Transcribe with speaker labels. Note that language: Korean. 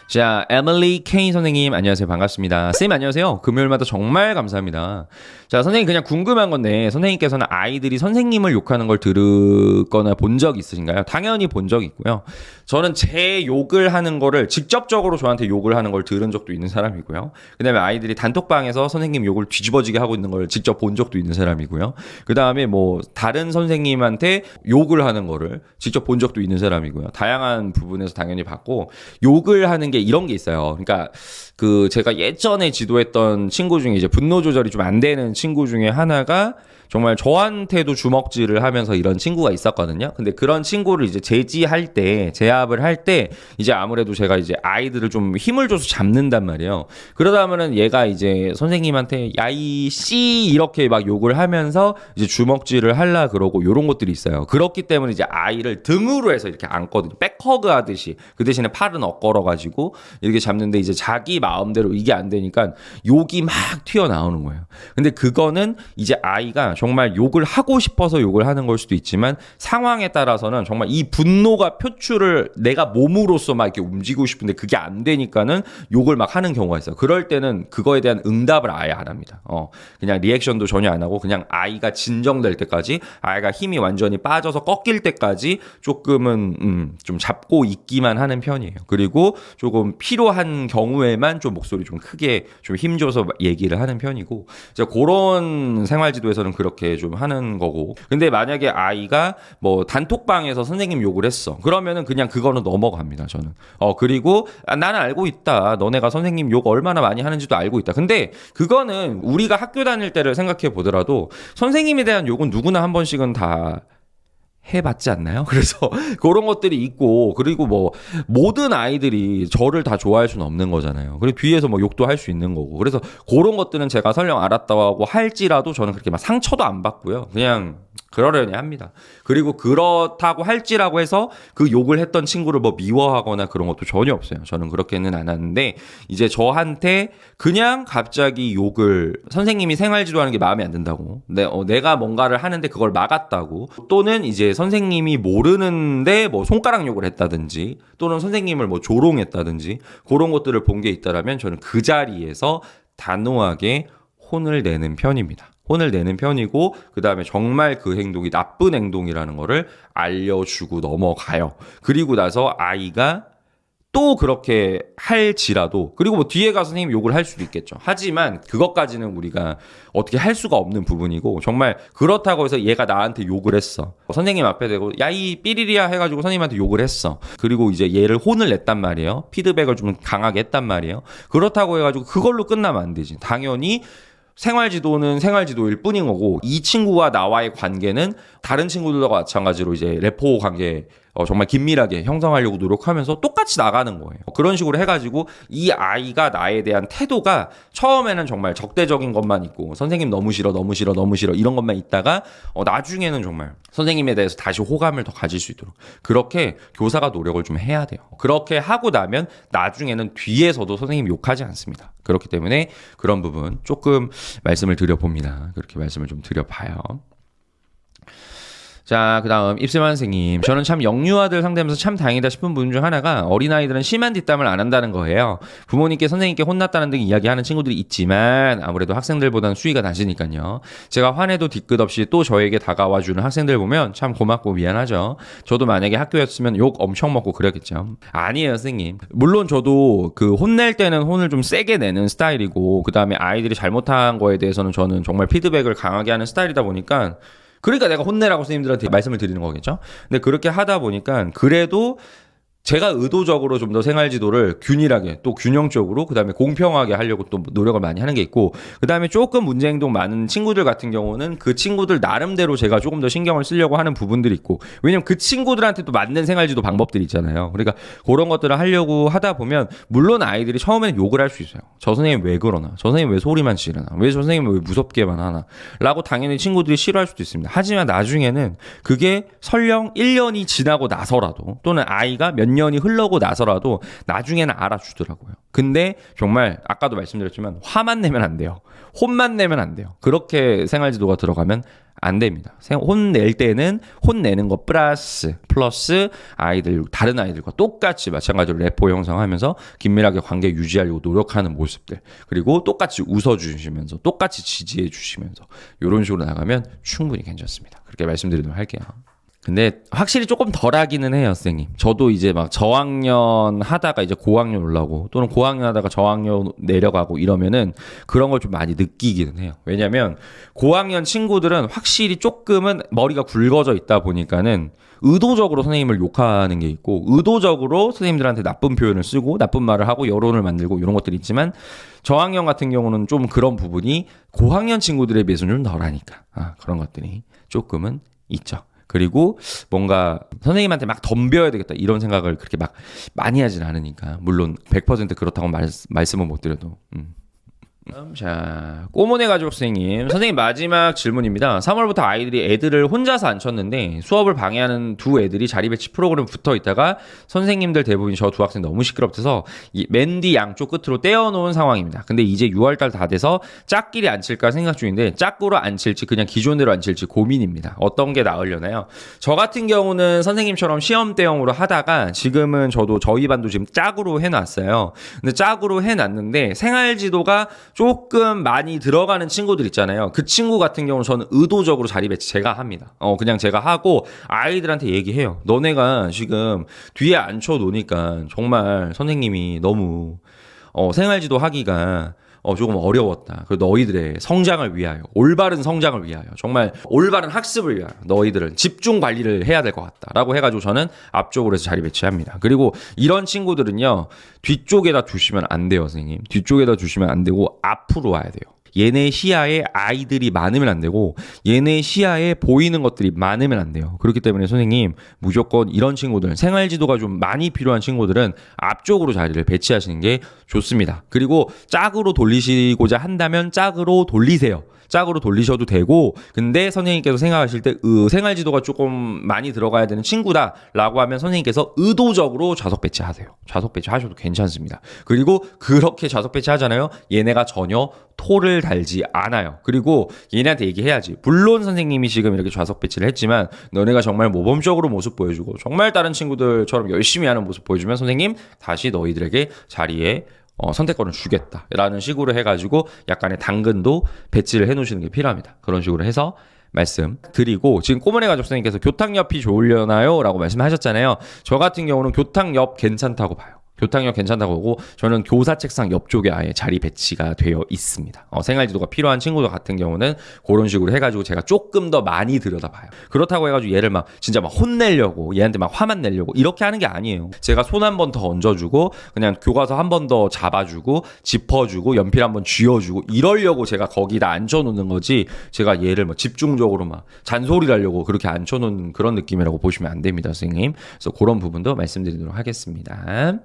Speaker 1: 자, 에밀리 K 선생님 안녕하세요. 반갑습니다. 쌤 안녕하세요. 금요일마다 정말 감사합니다. 자, 선생님 그냥 궁금한 건데 선생님께서는 아이들이 선생님을 욕하는 걸 들었거나 본 적 있으신가요? 당연히 본 적 있고요. 저는 제 욕을 하는 거를 직접적으로 저한테 욕을 하는 걸 들은 적도 있는 사람이고요. 그다음에 아이들이 단톡방에서 선생님 욕을 뒤집어지게 하고 있는 걸 직접 본 적도 있는 사람이고요. 그다음에 뭐 다른 선생님한테 욕을 하는 거를 직접 본 적도 있는 사람이고요. 다양한 부분에서 당연히 봤고 욕을 하는 게 이런 게 있어요. 그러니까 그 제가 예전에 지도했던 친구 중에 이제 분노 조절이 좀 안 되는 친구 중에 하나가 정말 저한테도 주먹질을 하면서 이런 친구가 있었거든요. 근데 그런 친구를 이제 제지할 때, 제압을 할 때, 이제 아무래도 제가 이제 아이들을 좀 힘을 줘서 잡는단 말이에요. 그러다 보면은 얘가 이제 선생님한테 야이 씨 이렇게 막 욕을 하면서 이제 주먹질을 하려 그러고 요런 것들이 있어요. 그렇기 때문에 이제 아이를 등으로 해서 이렇게 안거든요. 백허그 하듯이. 그 대신에 팔은 엇걸어가지고 이렇게 잡는데 이제 자기 마음대로 이게 안 되니까 욕이 막 튀어나오는 거예요. 근데 그거는 이제 아이가 정말 욕을 하고 싶어서 욕을 하는 걸 수도 있지만 상황에 따라서는 정말 이 분노가 표출을 내가 몸으로서 막 이렇게 움직이고 싶은데 그게 안 되니까는 욕을 막 하는 경우가 있어요. 그럴 때는 그거에 대한 응답을 아예 안 합니다. 그냥 리액션도 전혀 안 하고 그냥 아이가 진정될 때까지 아이가 힘이 완전히 빠져서 꺾일 때까지 조금은 좀 잡고 있기만 하는 편이에요. 그리고 조금 필요한 경우에만 좀 목소리 좀 크게 좀 힘줘서 얘기를 하는 편이고 그런 생활지도에서는 그렇게 좀 하는 거고. 근데 만약에 아이가 뭐 단톡방에서 선생님 욕을 했어. 그러면은 그냥 그거는 넘어갑니다, 저는. 그리고 나는 알고 있다. 너네가 선생님 욕 얼마나 많이 하는지도 알고 있다. 근데 그거는 우리가 학교 다닐 때를 생각해 보더라도 선생님에 대한 욕은 누구나 한 번씩은 다 해봤지 않나요? 그래서 그런 것들이 있고 그리고 뭐 모든 아이들이 저를 다 좋아할 수는 없는 거잖아요. 그리고 뒤에서 뭐 욕도 할 수 있는 거고 그래서 그런 것들은 제가 설령 알았다고 할지라도 저는 그렇게 막 상처도 안 받고요. 그냥 그러려니 합니다. 그리고 그렇다고 할지라고 해서 그 욕을 했던 친구를 뭐 미워하거나 그런 것도 전혀 없어요. 저는 그렇게는 안 하는데 이제 저한테 그냥 갑자기 욕을 선생님이 생활지도하는 게 마음에 안 든다고 내가 뭔가를 하는데 그걸 막았다고 또는 이제 선생님이 모르는데 뭐 손가락 욕을 했다든지 또는 선생님을 뭐 조롱했다든지 그런 것들을 본 게 있다라면 저는 그 자리에서 단호하게 혼을 내는 편입니다. 혼을 내는 편이고 그 다음에 정말 그 행동이 나쁜 행동이라는 거를 알려주고 넘어가요. 그리고 나서 아이가 또 그렇게 할지라도 그리고 뭐 뒤에 가서 선생님 욕을 할 수도 있겠죠. 하지만 그것까지는 우리가 어떻게 할 수가 없는 부분이고 정말 그렇다고 해서 얘가 나한테 욕을 했어. 선생님 앞에 대고 야이 삐리리야 해가지고 선생님한테 욕을 했어. 그리고 이제 얘를 혼을 냈단 말이에요. 피드백을 좀 강하게 했단 말이에요. 그렇다고 해가지고 그걸로 끝나면 안 되지. 당연히 생활지도는 생활지도일 뿐인 거고 이 친구와 나와의 관계는 다른 친구들과 마찬가지로 이제 레포 관계 정말 긴밀하게 형성하려고 노력하면서 똑같이 나가는 거예요. 그런 식으로 해가지고 이 아이가 나에 대한 태도가 처음에는 정말 적대적인 것만 있고 선생님 너무 싫어 너무 싫어 너무 싫어 이런 것만 있다가 나중에는 정말 선생님에 대해서 다시 호감을 더 가질 수 있도록 그렇게 교사가 노력을 좀 해야 돼요. 그렇게 하고 나면 나중에는 뒤에서도 선생님 욕하지 않습니다. 그렇기 때문에 그런 부분 조금 말씀을 드려봅니다. 그렇게 말씀을 좀 드려봐요. 자, 그 다음 입세만 선생님. 저는 참 영유아들 상대하면서 참 다행이다 싶은 부분 중 하나가 어린아이들은 심한 뒷담을 안 한다는 거예요. 부모님께 선생님께 혼났다는 등 이야기하는 친구들이 있지만 아무래도 학생들보다는 수위가 낮으니까요. 제가 화내도 뒤끝 없이 또 저에게 다가와주는 학생들 보면 참 고맙고 미안하죠. 저도 만약에 학교였으면 욕 엄청 먹고 그랬겠죠. 아니에요, 선생님. 물론 저도 그 혼낼 때는 혼을 좀 세게 내는 스타일이고 그 다음에 아이들이 잘못한 거에 대해서는 저는 정말 피드백을 강하게 하는 스타일이다 보니까 그러니까 내가 혼내라고 선생님들한테 말씀을 드리는 거겠죠. 근데 그렇게 하다 보니까 그래도 제가 의도적으로 좀 더 생활지도를 균일하게 또 균형적으로 그다음에 공평하게 하려고 또 노력을 많이 하는 게 있고 그다음에 조금 문제 행동 많은 친구들 같은 경우는 그 친구들 나름대로 제가 조금 더 신경을 쓰려고 하는 부분들이 있고 왜냐면 그 친구들한테 또 맞는 생활지도 방법들이 있잖아요. 그러니까 그런 것들을 하려고 하다 보면 물론 아이들이 처음에는 욕을 할 수 있어요. 저 선생님 왜 그러나? 저 선생님 왜 소리만 지르나? 왜 저 선생님 왜 무섭게만 하나? 라고 당연히 친구들이 싫어할 수도 있습니다. 하지만 나중에는 그게 설령 1년이 지나고 나서라도 또는 아이가 몇 년이 흘러고 나서라도 나중에는 알아주더라고요. 근데 정말 아까도 말씀드렸지만 화만 내면 안 돼요. 혼만 내면 안 돼요. 그렇게 생활지도가 들어가면 안 됩니다. 혼낼 때는 혼내는 거 플러스 아이들 다른 아이들과 똑같이 마찬가지로 래포 형성하면서 긴밀하게 관계 유지하려고 노력하는 모습들, 그리고 똑같이 웃어주시면서 똑같이 지지해 주시면서 이런 식으로 나가면 충분히 괜찮습니다. 그렇게 말씀드리도록 할게요. 근데 확실히 조금 덜하기는 해요, 선생님. 저도 이제 막 저학년 하다가 이제 고학년 올라오고 또는 고학년 하다가 저학년 내려가고 이러면은 그런 걸 좀 많이 느끼기는 해요. 왜냐면 고학년 친구들은 확실히 조금은 머리가 굵어져 있다 보니까는 의도적으로 선생님을 욕하는 게 있고 의도적으로 선생님들한테 나쁜 표현을 쓰고 나쁜 말을 하고 여론을 만들고 이런 것들이 있지만 저학년 같은 경우는 좀 그런 부분이 고학년 친구들에 비해서는 좀 덜하니까 그런 것들이 조금은 있죠. 그리고 뭔가 선생님한테 막 덤벼야 되겠다 이런 생각을 그렇게 막 많이 하진 않으니까 물론 100% 그렇다고 말씀은 못 드려도 자, 꼬모네 가족 선생님 마지막 질문입니다. 3월부터 아이들이 애들을 혼자서 앉혔는데 수업을 방해하는 두 애들이 자리 배치 프로그램 붙어 있다가 선생님들 대부분이 저 두 학생 너무 시끄럽대서 맨 뒤 양쪽 끝으로 떼어놓은 상황입니다. 근데 이제 6월달 다 돼서 짝끼리 앉힐까 생각 중인데 짝으로 앉힐지 그냥 기존대로 앉힐지 고민입니다. 어떤 게 나으려나요? 저 같은 경우는 선생님처럼 시험 대형으로 하다가 지금은 저도 저희 반도 지금 짝으로 해놨어요. 근데 짝으로 해놨는데 생활지도가 조금 많이 들어가는 친구들 있잖아요. 그 친구 같은 경우는 저는 의도적으로 자리 배치 제가 합니다. 그냥 제가 하고 아이들한테 얘기해요. 너네가 지금 뒤에 앉혀 놓으니까 정말 선생님이 너무 생활지도 하기가 조금 어려웠다. 그 너희들의 성장을 위하여, 올바른 성장을 위하여, 정말 올바른 학습을 위하여 너희들은 집중 관리를 해야 될 것 같다라고 해가지고 저는 앞쪽으로 해서 자리 배치합니다. 그리고 이런 친구들은요 뒤쪽에다 두시면 안 돼요, 선생님. 뒤쪽에다 두시면 안 되고 앞으로 와야 돼요. 얘네 시야에 아이들이 많으면 안 되고 얘네 시야에 보이는 것들이 많으면 안 돼요. 그렇기 때문에 선생님 무조건 이런 친구들 생활지도가 좀 많이 필요한 친구들은 앞쪽으로 자리를 배치하시는 게 좋습니다. 그리고 짝으로 돌리시고자 한다면 짝으로 돌리세요. 짝으로 돌리셔도 되고 근데 선생님께서 생각하실 때 생활지도가 조금 많이 들어가야 되는 친구다라고 하면 선생님께서 의도적으로 좌석 배치하세요. 좌석 배치하셔도 괜찮습니다. 그리고 그렇게 좌석 배치하잖아요. 얘네가 전혀 토를 달지 않아요. 그리고 얘네한테 얘기해야지. 물론 선생님이 지금 이렇게 좌석 배치를 했지만 너네가 정말 모범적으로 모습 보여주고 정말 다른 친구들처럼 열심히 하는 모습 보여주면 선생님 다시 너희들에게 자리에 선택권을 주겠다라는 식으로 해가지고 약간의 당근도 배치를 해놓으시는 게 필요합니다. 그런 식으로 해서 말씀드리고 지금 꼬문의 가족 선생님께서 교탁옆이 좋으려나요? 라고 말씀하셨잖아요. 저 같은 경우는 교탁옆 괜찮다고 봐요. 교탁역 괜찮다고 보고 저는 교사 책상 옆쪽에 아예 자리 배치가 되어 있습니다. 생활지도가 필요한 친구들 같은 경우는 그런 식으로 해가지고 제가 조금 더 많이 들여다봐요. 그렇다고 해가지고 얘를 막 진짜 막 혼내려고 얘한테 막 화만 내려고 이렇게 하는 게 아니에요. 제가 손 한 번 더 얹어주고 그냥 교과서 한 번 더 잡아주고 짚어주고 연필 한 번 쥐어주고 이러려고 제가 거기다 앉혀놓는 거지 제가 얘를 막 집중적으로 막 잔소리를 하려고 그렇게 앉혀놓는 그런 느낌이라고 보시면 안 됩니다, 선생님. 그래서 그런 부분도 말씀드리도록 하겠습니다.